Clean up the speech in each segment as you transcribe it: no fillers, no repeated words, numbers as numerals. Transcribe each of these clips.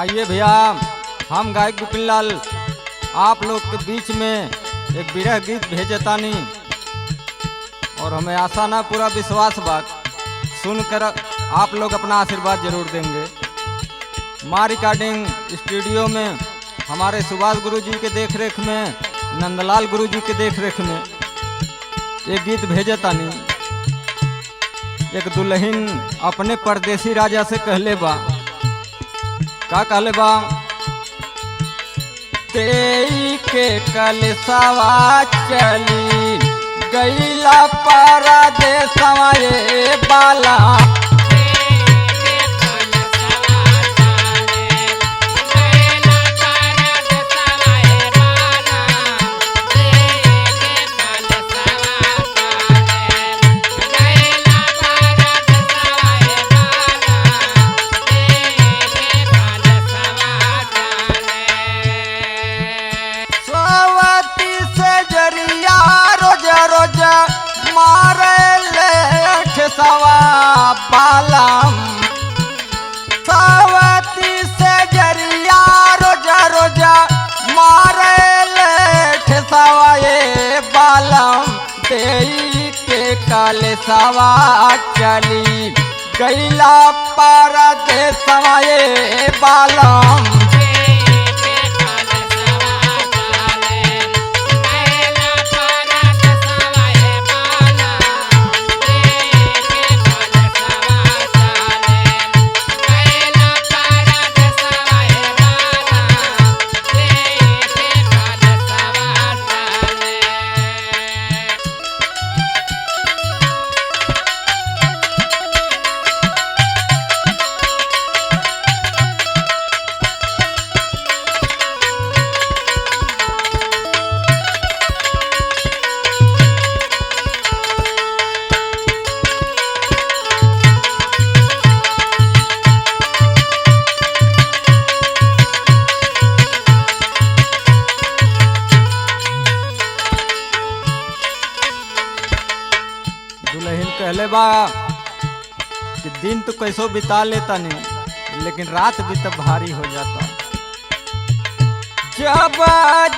आइए भैया, हम गायक विपिन लाल आप लोग के बीच में एक विरह गीत भेजतानी और हमें आशा ना पूरा विश्वास बा सुनकर आप लोग अपना आशीर्वाद जरूर देंगे। माँ रिकॉर्डिंग स्टूडियो में हमारे सुभाष गुरु जी के देखरेख में, नंदलाल गुरु जी के देखरेख में एक गीत भेजतानी। एक दुल्हन अपने परदेसी राजा से कहले बा, का कहले बा? तेई के कलसवा चली गईला परदेसवा ये बाला। सवा बालम सवती से जरिया रोजा रोजा मारे लेठ सवा ये बालम। तेई के कल सवा चली गईला परदेसवा ये बालम। दुल्हन कहले बा कि दिन तो कैसो बिता लेता नहीं, लेकिन रात भी तब भारी हो जाता। जब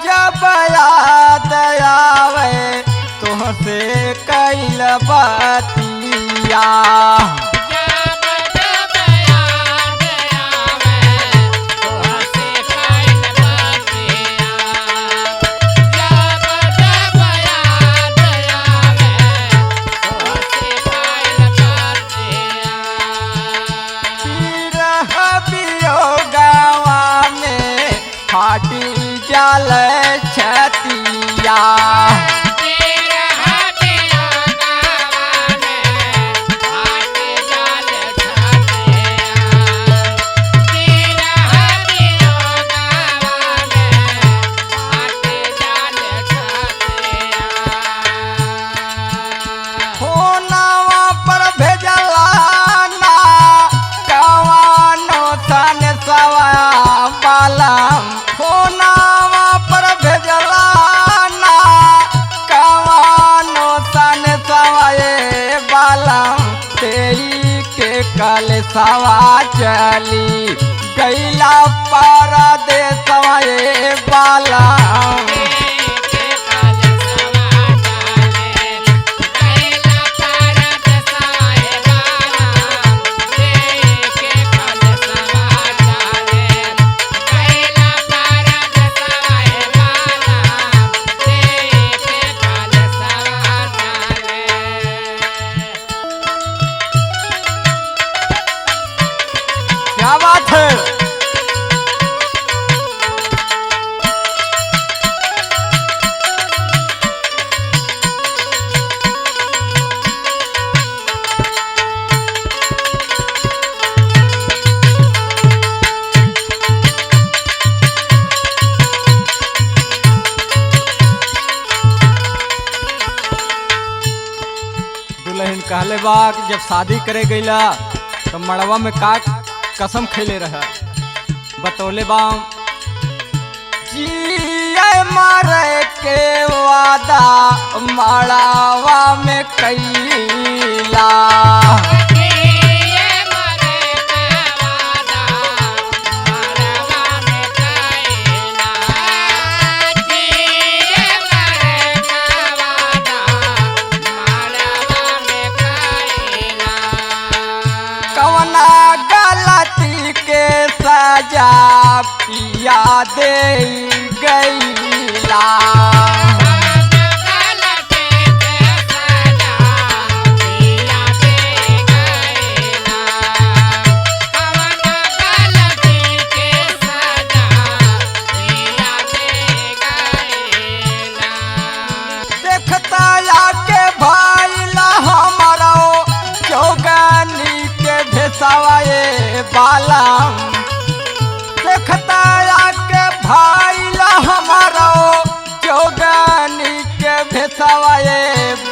जब याद आवे तुहसे कैल बतिया, फाटी जाल छतिया। फोनवा पर भेजला ना कवानो सन सवा बालम। फोनवा पर भेजला ना कवानो सन सवा ये बालम। तेई के कलसवा चली गईला परदेसवा ये बालम। क्या बात है? दुल्हन कहले बा कि जब शादी करे गईला तो मड़वा में का कसम खेले रहा। बतौले बा जिए मरे के वादा मड़वा में कैला। जिए मरे के वादा दे गईला। देखता आके भइला हमारो जोगनी के भेसावाए बालम। देखता आके भइला हमारो जोगनी के भेसावाए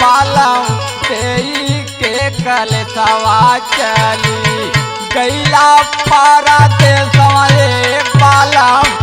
बालम। तेई के कलसवा चली गईला परदेसवा ए बालम।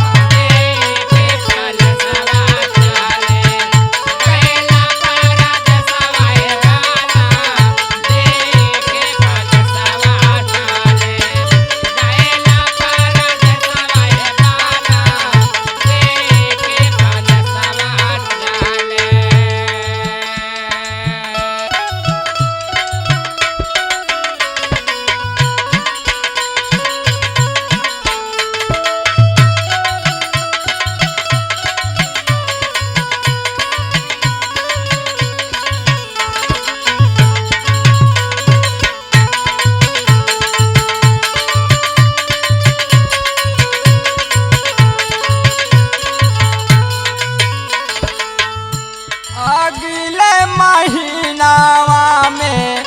अगले महीनावा में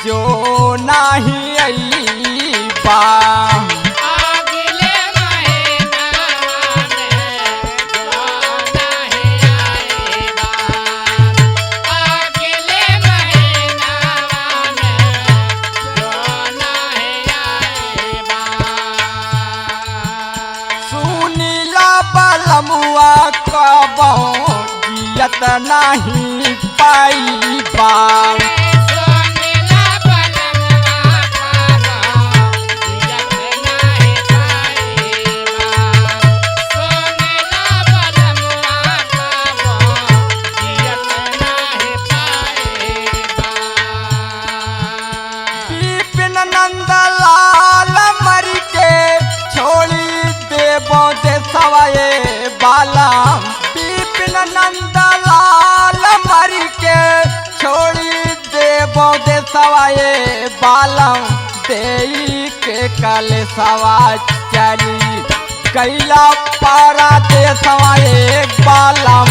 जो नहीं अईबा। अगले महीनावा में जो नहीं अईबा। अगले महीनावा में जो नहीं अईबा। सुनीला बलमुआ कबो जियत नहीं पाईबा। सुनीला बलमुआ कबो जियत नहीं पाईबा। सुनीला बलमुआ कबो जियत नहीं पाईबा। विपिन नंदलाल मरी के छोड़ी देबो देसवा ए बालम। विपिन नंदलाल मरी के छोड़ी देबो देसवा ए बालम। देई के कलसवा चली गईला परदेसवा ए बालम।